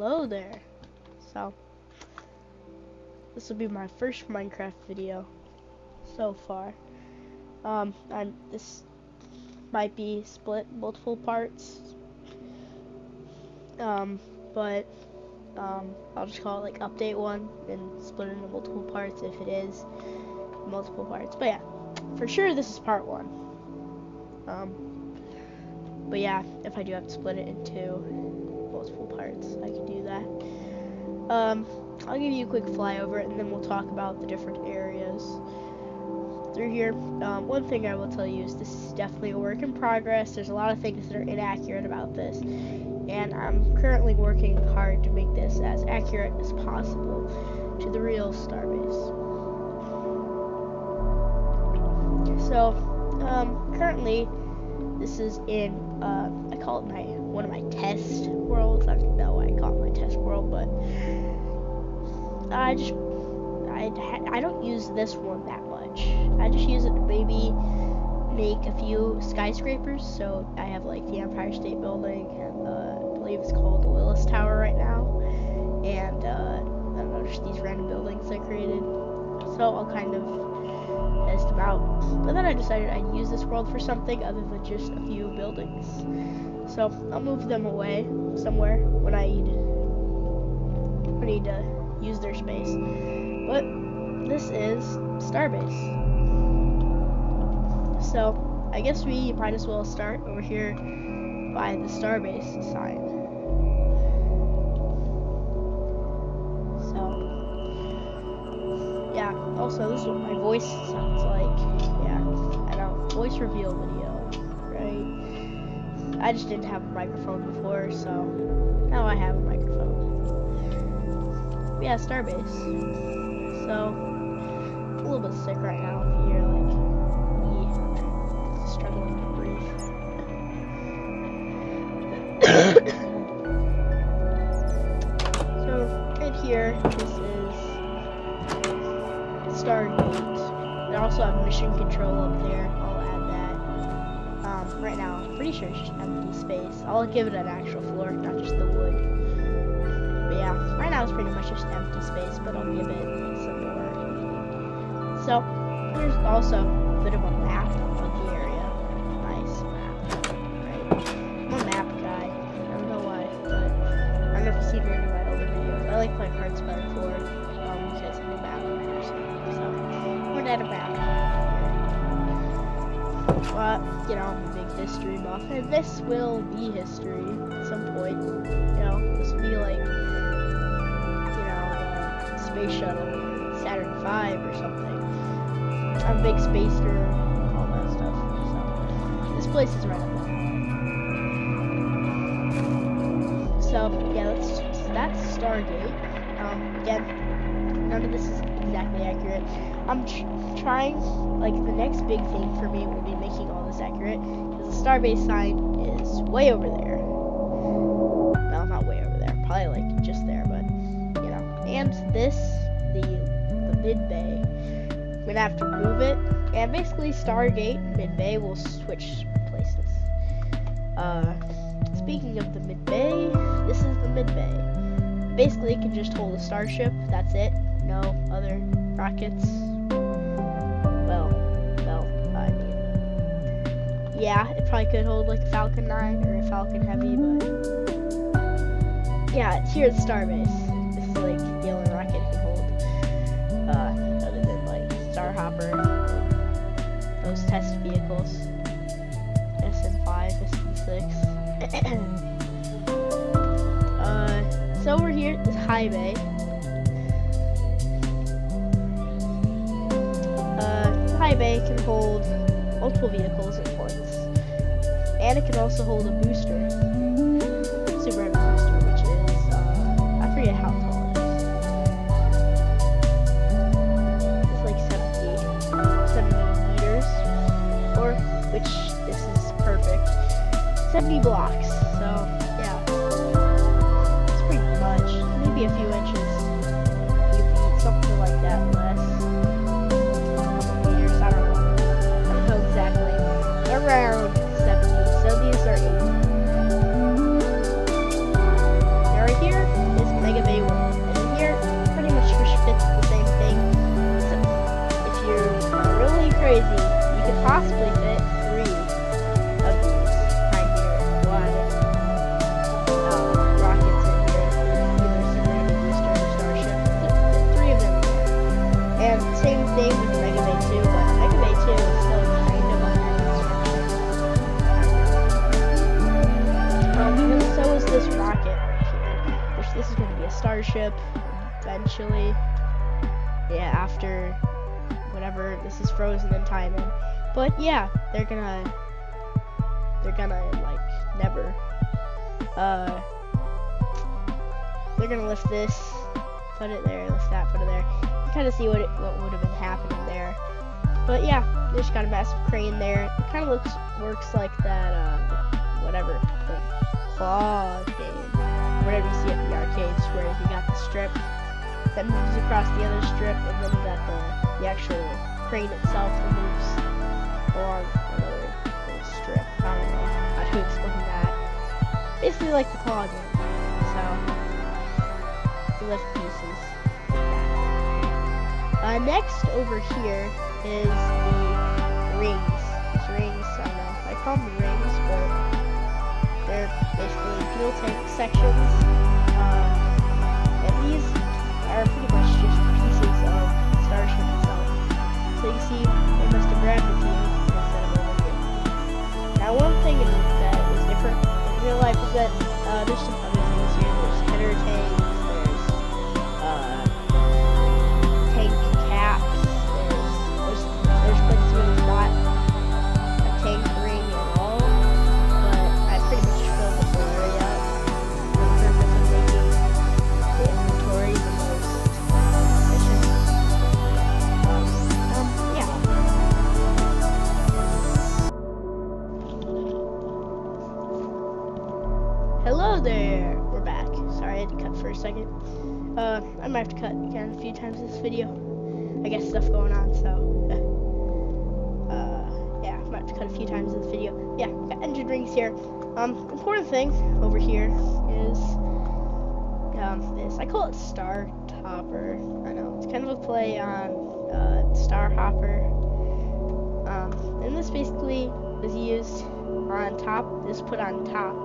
Hello there. So, this will be my first Minecraft video so far. This might be split multiple parts. But I'll just call it like update 1 and split it into multiple parts if it is multiple parts. But yeah, for sure this is part 1. But yeah, if I do have to split it into multiple parts, I can do that. I'll give you a quick flyover and then we'll talk about the different areas through here. One thing I will tell you is this is definitely a work in progress. There's a lot of things that are inaccurate about this, and I'm currently working hard to make this as accurate as possible to the real Starbase. So, currently, this is in, I call it one of my test worlds. I don't know why I call it my test world, but I don't use this one that much. I just use it to maybe make a few skyscrapers. So I have like the Empire State Building, and I believe it's called the Willis Tower right now, and I don't know, just these random buildings I created. So I'll kind of test them out. But then I decided I'd use this world for something other than just a few buildings. So I'll move them away somewhere when I need to use their space. But this is Starbase. So I guess we might as well start over here by the Starbase sign. So yeah, also this is what my voice sounds like. Yeah, I know, voice reveal video, right? I just didn't have a microphone before, so now I have a microphone. But yeah, Starbase. So I'm a little bit sick right now. If you hear like me struggling to breathe. So right here, this is Stargate. They also have mission control up there. I'll add that. Right now, I'm pretty sure it's just empty space. I'll give it an actual floor, not just the wood. But yeah, right now it's pretty much just empty space, but I'll give it some more. So here's also a bit of a map of the area. Nice map, right? I'm a map guy. I don't know why, but I don't know if you've seen any of my older videos. I like playing Hearthstone 4 because I'm a map person. So we're at a map. But you know, I'm a big history buff, and this will be history at some point. You know, this will be like, space shuttle, Saturn V or something. I'm a big space nerd, all that stuff. So this place is right up there. So yeah, that's Stargate. Again, none of this is exactly accurate. I'm trying, like, the next big thing for me will be making all this accurate, because the Starbase sign is way over there. Well, not way over there, probably like just there, but you know. And this, the mid-bay, I'm gonna have to move it, and basically Stargate and mid-bay will switch places. Speaking of the mid-bay, this is the mid-bay. Basically it can just hold a starship, that's it. No other rockets. Well, I mean, yeah, it probably could hold like a Falcon 9 or a Falcon Heavy, but yeah, it's here at Starbase. This is like the only rocket it can hold, other than like Starhopper, those test vehicles, SM5, SM6. So over here is high bay. High bay can hold multiple vehicles at once, and it can also hold a booster, super heavy booster, which is I forget how tall it is. It's like 70 meters, or which this is perfect, 70 blocks. So yeah, it's pretty much, maybe a few inches, a few feet, something like that, less. Exactly. Around 70. So these are 80. Now right here crazy. You could possibly fit 3 of these 9-meter wide rockets in here. Either Serenity Booster or Starship. 3 of them. And same thing with Mega Bay 2, but Mega Bay 2 is still kind of under construction. And so is this rocket right here. This is going to be a Starship eventually. Yeah, after whatever this is frozen in time in. But yeah, they're gonna like never they're gonna lift this, put it there, lift that, put it there. You kind of see what would have been happening there. But yeah, they just got a massive crane there. It kind of works like that whatever, the claw game, whatever you see at the arcades, where you got the strip that moves across the other strip, and then you got the actual crane itself that moves along another little strip. I don't know how to explain that. Basically like the claw game. So you lift pieces like that. Next over here is the rings. These rings, I know I call them rings, but they're basically fuel tank sections. And these are pretty much just pieces of Starship itself. So you see, they must have grabbed a few instead of over here. Now, one thing that is different in real life is that there's some other things here. There's header tanks, there's tank caps, there's places where there's not a tank ring at all. But I pretty much filled this whole area up for the purpose of making the inventory the most efficient. Yeah. Hello there. We're back. Sorry, I had to cut for a second. I might have to cut again a few times this video. I guess stuff going on, so yeah, I might have to cut a few times in this video. Yeah, got engine rings here. Important thing over here is this. I call it Star Hopper. I know it's kind of a play on Star Hopper. And this basically was used on top. This put on top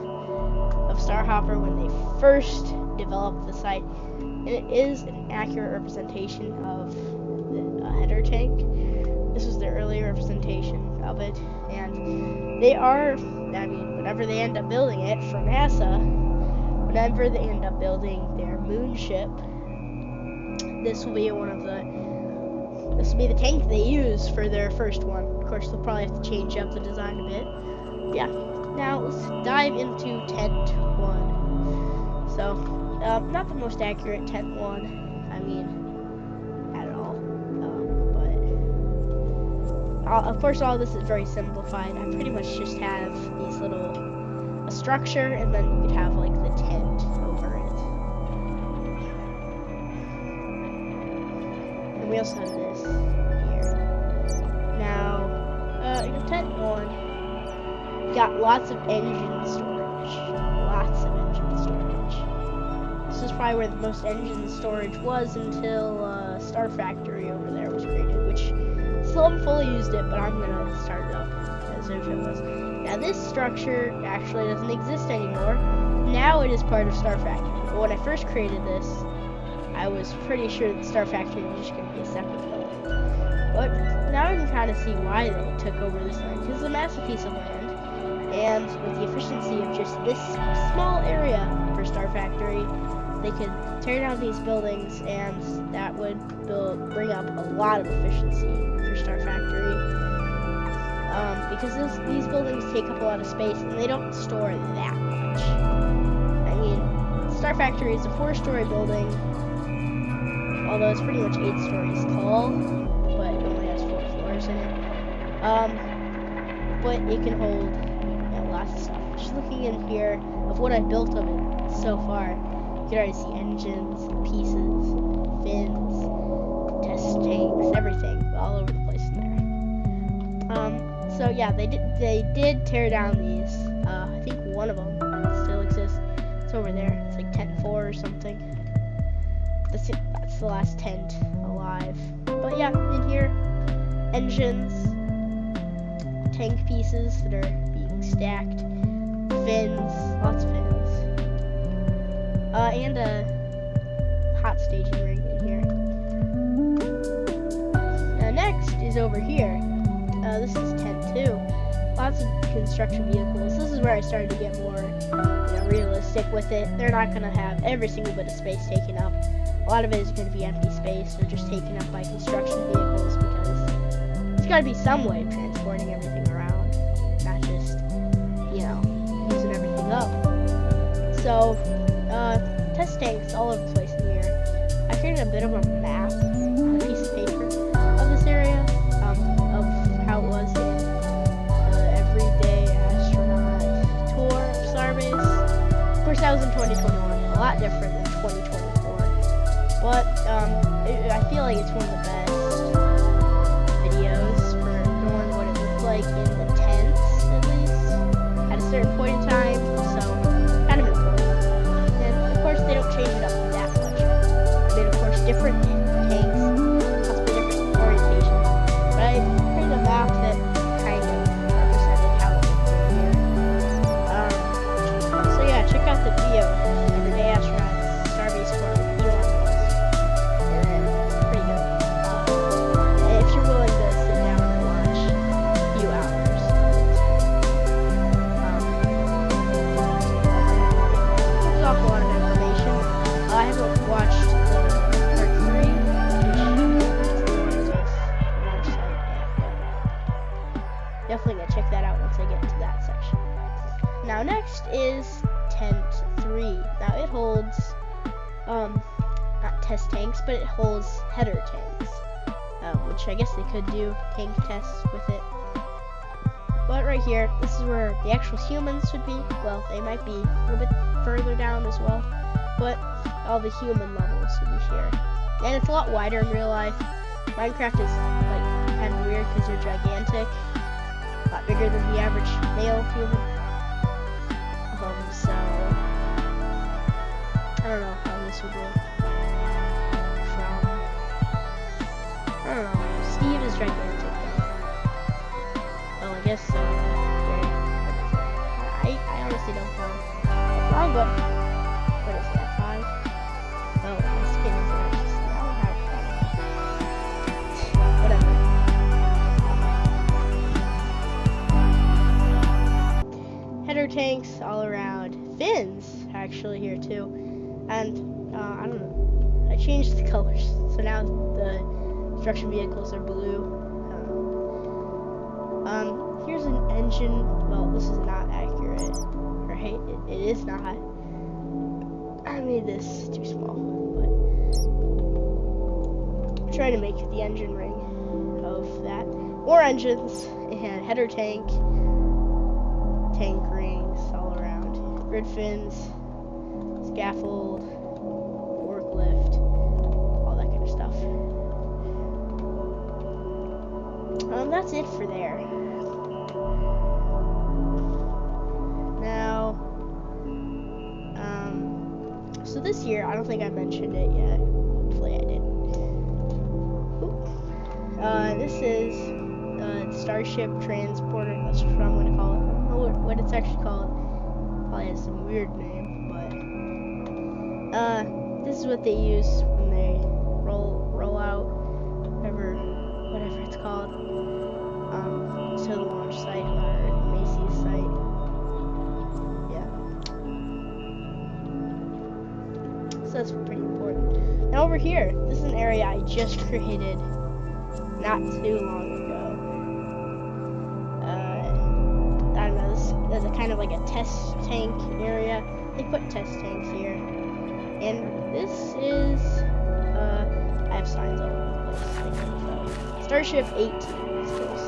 of Star Hopper when they first developed the site, and it is an accurate representation of the header tank. This was the earlier representation of it, and they are, I mean, whenever they end up building it for NASA, whenever they end up building their moon ship, this will be this will be the tank they use for their first one. Of course, they'll probably have to change up the design a bit. Yeah. Now let's dive into Tent 1. So, not the most accurate Tent 1, I mean, at all. But of course, all this is very simplified. I pretty much just have these a structure, and then you could have like the tent over it. And we also have this here. Now, in Tent 1, got lots of engine storage. Lots of engine storage. This is probably where the most engine storage was until Star Factory over there was created, which still haven't fully used it, but I'm gonna start it up as if it was. Now this structure actually doesn't exist anymore. Now it is part of Star Factory. But when I first created this, I was pretty sure that Star Factory was just gonna be a separate building. But now I can kind of see why they took over this land, because it's a massive piece of land. And with the efficiency of just this small area for Star Factory, they could tear down these buildings, and that would bring up a lot of efficiency for Star Factory. Because these buildings take up a lot of space, and they don't store that much. I mean, Star Factory is a 4-story building, although it's pretty much 8 stories tall, but it only has 4 floors in it. But it can hold lots of stuff. Just looking in here of what I built of it so far, you can already see engines, pieces, fins, test tanks, everything, all over the place in there. So yeah, they did tear down these. I think one of them still exists. It's over there. It's like Tent 4 or something. That's the last tent alive. But yeah, in here, engines. tank pieces that are being stacked. Fins, lots of fins. And a hot staging rig in here. Next is over here. This is tent 2. Lots of construction vehicles. This is where I started to get more realistic with it. They're not going to have every single bit of space taken up. A lot of it is going to be empty space or just taken up by construction vehicles because there's got to be some way of transporting everything around, not just, using everything up. So, test tanks all over the place in here. I created a bit of a map on a piece of paper of this area, of how it was in everyday astronaut tour of Starbase. Of course, that was in 2021, a lot different than 2024. But I feel like it's one of the best videos for knowing what it looked like in the tents, at least, at a certain point in time. So, kind of important. And of course, they don't change it up that much. I mean, of course, different tanks, possibly different orientations. But I created a map that kind of represented how it looked here. So yeah, check out the video, Everyday Astronauts, Starbase Tour with Elon Musk. And pretty good. If you're willing to sit down and watch a few hours. There's also a lot of information. I haven't watched the part 3, which is the one with launch site. Definitely gonna check that out once I get to that section. Now next is tent 3. Now it holds not test tanks, but it holds header tanks, which I guess they could do tank tests with it. But right here, this is where the actual humans would be. Well, they might be a little bit further down as well, but all the human levels would be here. And it's a lot wider in real life. Minecraft is kind of weird because you're gigantic, a lot bigger than the average male human. So I don't know how this would work. I don't know. Steve is gigantic. Well, I guess so. I honestly don't know. What's wrong, but what is that? 5? Oh, my skin is actually. I don't have whatever. Header tanks all around. Fins actually here too, and I don't know. I changed the colors, so now the construction vehicles are blue. Here's an engine. Well, this is not accurate, right? It is not. I made this too small, but I'm trying to make the engine ring of that. More engines and header tank rings all around. Grid fins, scaffold, forklift, all that kind of stuff. That's it for there. Now, so this year, I don't think I mentioned it yet. Hopefully I did. This is Starship Transporter. That's what I'm going to call it. I don't know what it's actually called. Probably has some weird name, but this is what they use when they roll out whatever it's called, to the launch site or Macy's site. Yeah. So that's pretty important. Now over here, this is an area I just created not too long ago. I don't know, this is a kind of like a test tank area. They put test tanks here. And this is, I have signs all over the place. Starship 18.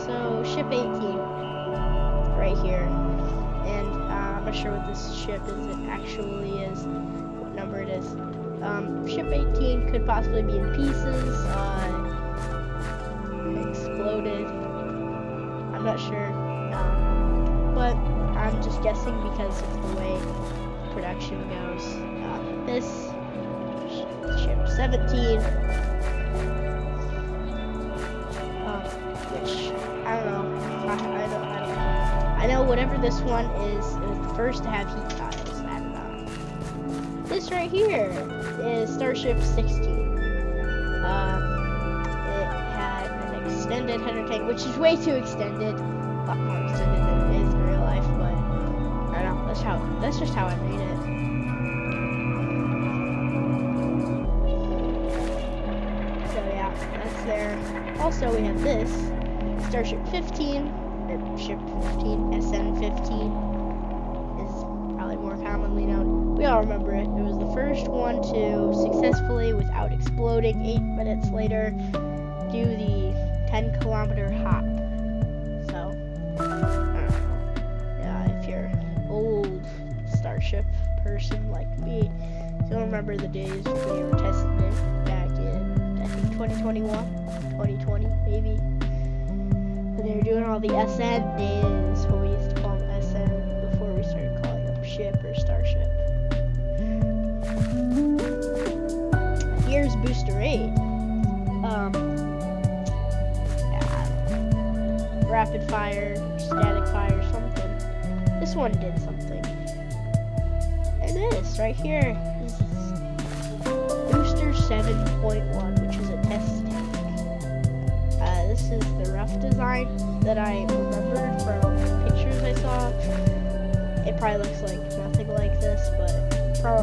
So, Ship 18, right here. And I'm not sure what this ship actually is, what number it is. Ship 18 could possibly be in pieces, exploded. I'm not sure. But I'm just guessing because of the way production goes. This ship 17, which I don't know. I don't whatever this one is, it was the first to have heat tiles. And this right here is Starship 16. It had an extended header tank, which is way too extended. A lot more extended than it is in real life, but I don't know. That's just how I made it. So yeah, that's there. Also, we have this Starship 15, or Ship 15, SN15 is probably more commonly known. We all remember it. It was the first one to successfully, without exploding 8 minutes later, do the 10-kilometer hop. So, yeah, if you're an old Starship person like me, you'll remember the days when we were testing it back in, I think, 2021, 2020, maybe. When they were doing all the SN days, what we used to call them SN, before we started calling them Ship or Starship. Here's Booster 8. Rapid fire, static fire, something. This one did something. And this right here is Booster 7.1, which is a test tank. This is the rough design that I remembered from pictures I saw. It probably looks like nothing like this, but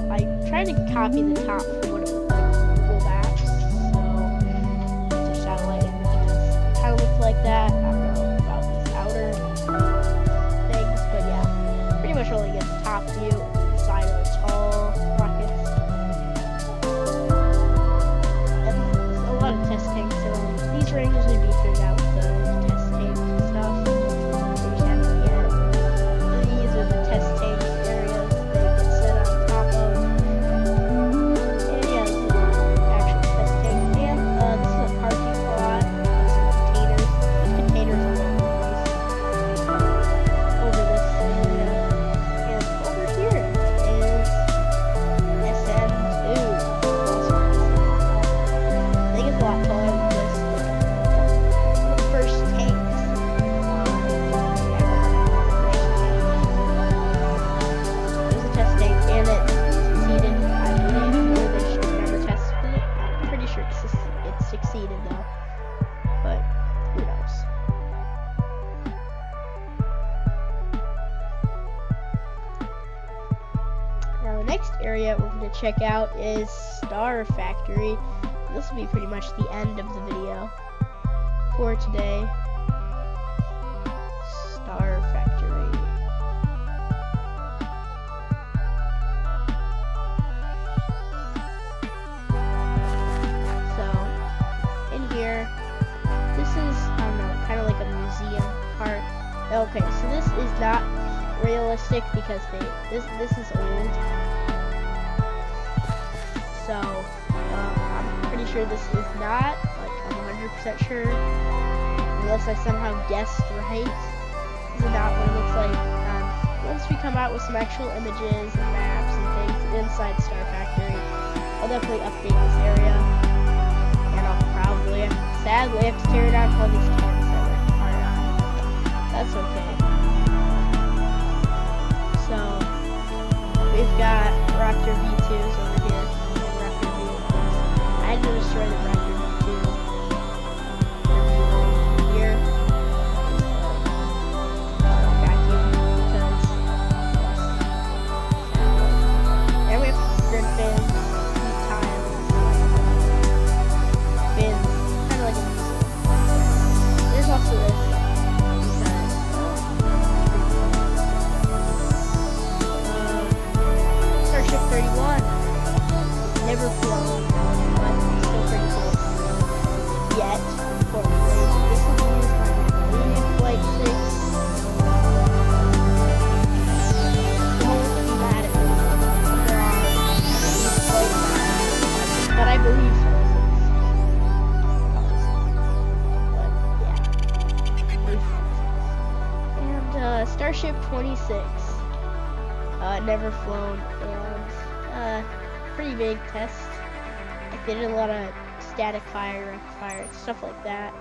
I tried to copy the top from what it looked like on Google Maps. So, the satellite images kind of looked like that. I don't know about these outer things, but yeah, pretty much only get the top view and the side of the tall rockets. And a lot of test tanks, so these rings would be figured out with the test tank stuff. They just have to get it. These are the test tank areas that they can sit on top of. And yeah, this is the actual test tank. And this is a parking lot with some containers. There's containers all over the place. Over this area. And over here is SN2. Also, I think it's a lot taller than this, but one of the first tanks. It was a test tank, and it succeeded, I believe, where they should have never tested it. I'm pretty sure it succeeded, though. But, who knows? Now, the next area we're going to check out is Star Factory. This will be pretty much the end of the video for today. Star Factory. So, in here, this is, I don't know, kind of like a museum part. Okay, so this is not realistic because this is old. So, I'm pretty sure this is not, like, I'm 100% sure, unless I somehow guessed right. This is not what it looks like. Once we come out with some actual images and maps and things inside Star Factory, I'll definitely update this area. And I'll probably, sadly, have to tear down all these cans that are on. That's okay. So, we've got Raptor V2s over here. Raptor V1s. I had to destroy the Raptor V2. Here. Vacuum, because and we have grid fins, heat tiles, fins, kind of like a museum. There's also this. Starship 31. Never flown, but still pretty cool. Yet, unfortunately, this one is on, I believe, Flight 6. Don't be mad at me. But I believe Flight 6. But, yeah. And, Starship 26. Never flown, and, pretty big test. Like, they did a lot of static fire, rapid fire, stuff like that.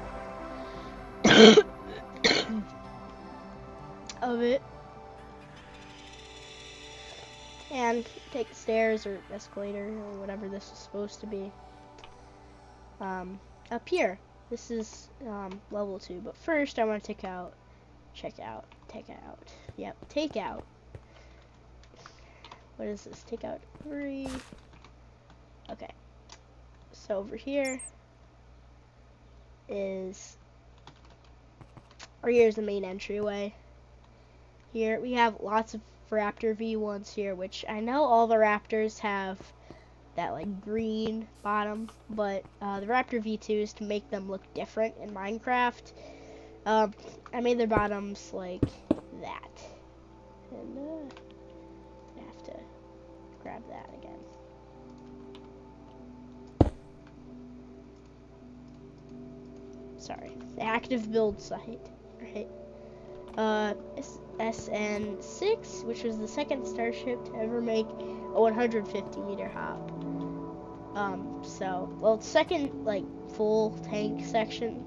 Of it. and take the stairs or escalator or whatever this is supposed to be. Up here, this is level 2, but first I want to take out what is this? Take out 3. Okay, so over here is, or here's the main entryway. Here we have lots of Raptor V1s here, which I know all the Raptors have that like green bottom, but the Raptor V2s, to make them look different in Minecraft, I made their bottoms like that. And I have to grab that again. Sorry, the active build site, right? SN6, which was the second starship to ever make a 150 meter hop. Well, second like full tank section.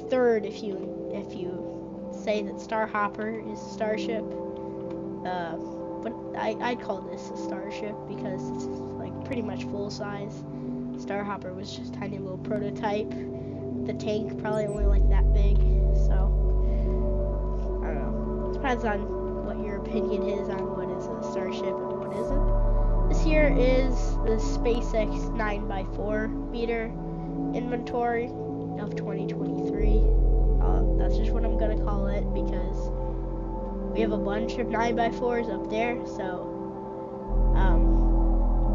Third, if you say that Starhopper is a starship. But I'd call this a starship because it's like pretty much full size. Starhopper was just a tiny little prototype. The tank probably only like that big. So I don't know. It depends on what your opinion is on what is a starship and what isn't. This here is the SpaceX 9x4 meter inventory of 2023. That's just what I'm gonna call it because we have a bunch of 9x4s up there. So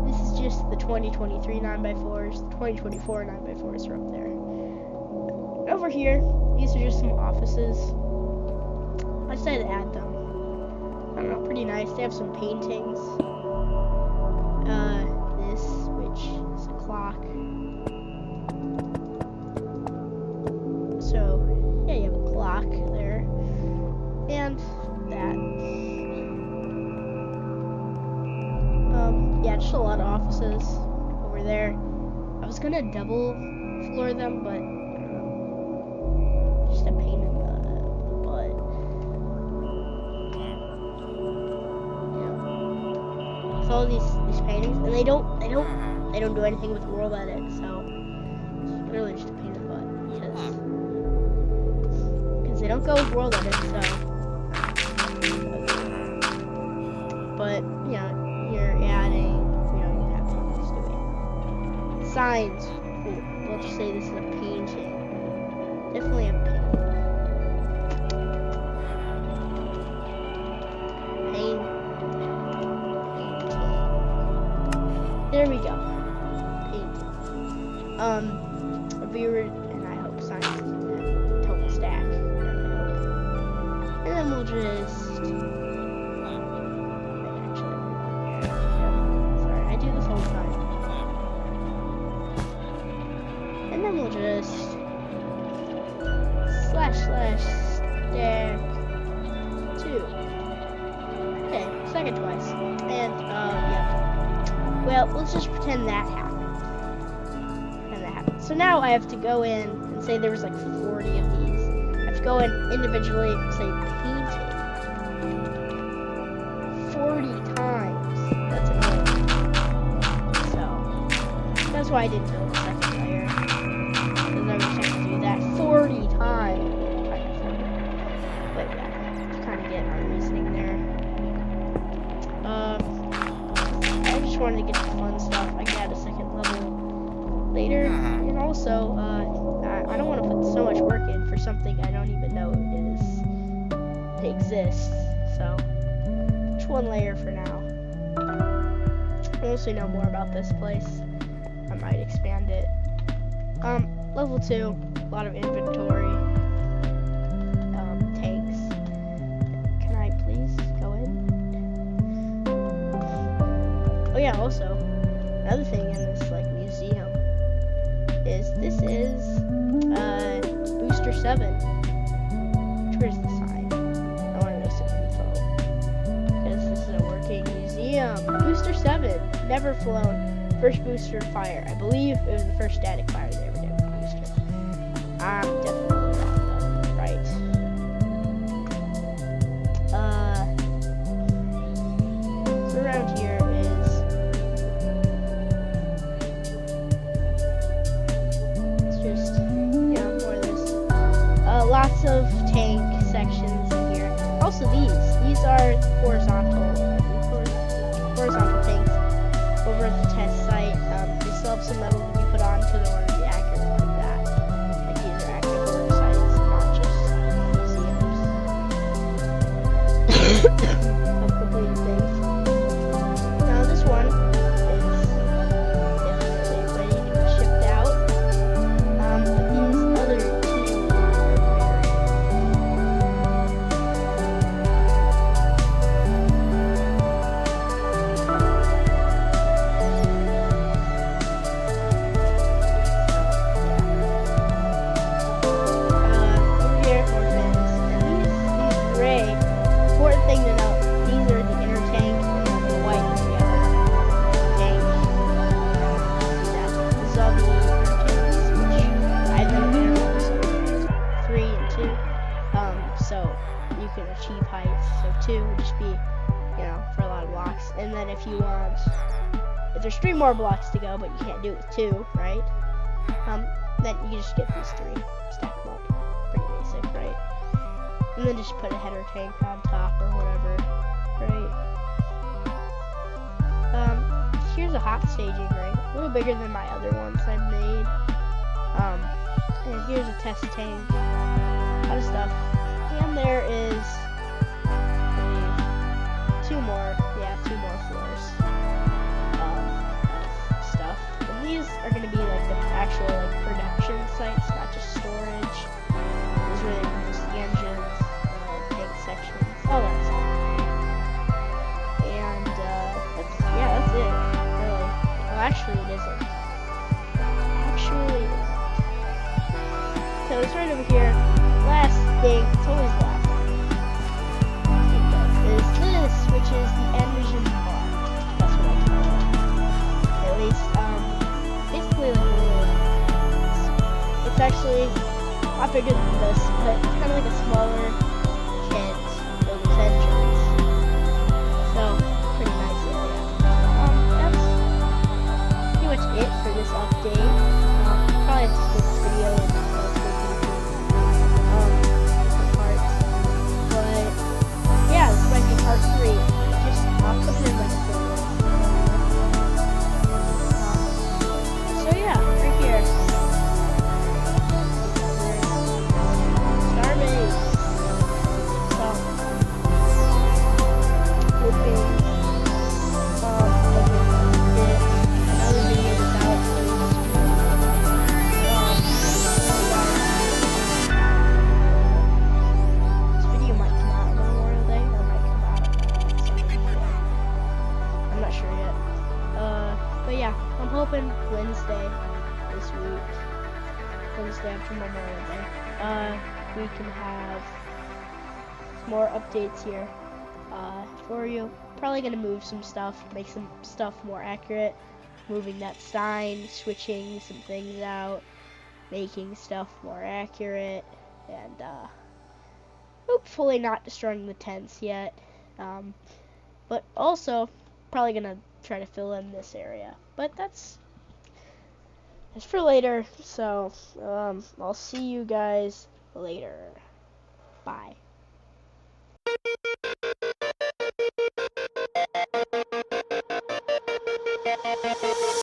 this is just the 2023 9x4s. The 2024 9x4s are up there. Over here, these are just some offices. I decided to add them. I don't know, pretty nice. They have some paintings. This, which is a clock. So, yeah, you have a clock there. And that. Yeah, just a lot of offices over there. I was gonna double floor them, but just a pain in the butt. Yeah. With all these paintings, and they don't do anything with world edit, so it's really just a pain in the butt because they don't go with world edit, so. But you're adding, you have things doing signs. Ooh, we'll just say this is a painting. Definitely a painting. There we go. Painting. A viewer, and I hope signs total stack. And then we'll just. Do this all the time. And then we'll just // stack 2. Okay, second twice. And yeah. Well, let's just pretend that happened. So now I have to go in and say there was like 40 of these. I have to go in individually and say painting 40 times. That's annoying. That's why I didn't build a second layer, because I was trying to do that 40 times. But yeah, you kind of get my reasoning there. I just wanted to get the fun stuff. I can add a second level later, and also I don't want to put so much work in for something I don't even know exists. So just one layer for now. Once we know more about this place, I might expand it. Level 2, a lot of inventory. Tanks. Can I please go in? Oh yeah, also, another thing in this museum is Booster 7. Where's the sign? I want to know some info. Because this is a working museum. Booster 7, never flown. First booster fire. I believe it was the first static fire they ever did with a booster. I'm definitely wrong though. Right. lots of tank sections in here. Also these are horizontal tanks over at the test site. They still have some metal to be put on because I want to be accurate like that. Like these are accurate work sites, not just museums. Of completed things. Now this one is definitely ready to be shipped out. But these other two over here, more fins. And these gray, important thing to note, these are the inner tank and then the white is the other tank. See that? This is all the inner tanks, which I have them intervals of 3 and 2. So you can achieve heights. So 2 would just be, for a lot of blocks. And then if there's 3 more blocks to go, but you can't do it with 2, right? Then you just get these 3, stack them up. Pretty basic, right? And then just put a header tank on top or whatever, right? Here's a hot staging ring, a little bigger than my other ones I've made. And here's a test tank, a lot of stuff. And there is, I believe, 2 more floors of stuff. And these are going to be like the actual production sites, not just storage. These are where they produce the engines, tank sections, all that stuff. And that's it, really. Well, actually it isn't. So it's right over here. Last thing, it's always the last thing, is this, which is the engine bar. That's what I call it. At least, basically it's actually a lot bigger than this, but it's kind of like a smaller kit of those engines. So, pretty nice area. That's pretty much it for this update. Probably have to split this video into different parts. But, yeah, this might be part 3. I'll put it in like a playlist. So yeah, right here. Starbase. So, hoping I can get another video that's out soon. This video might come out on Memorial Day, or might come out something. I'm not sure yet. But yeah, I'm hoping Wednesday this week, Wednesday after Memorial Day, we can have more updates here for you. Probably gonna move some stuff, make some stuff more accurate, moving that sign, switching some things out, making stuff more accurate, and hopefully not destroying the tents yet. But also probably gonna try to fill in this area, but that's for later. So I'll see you guys later. Bye.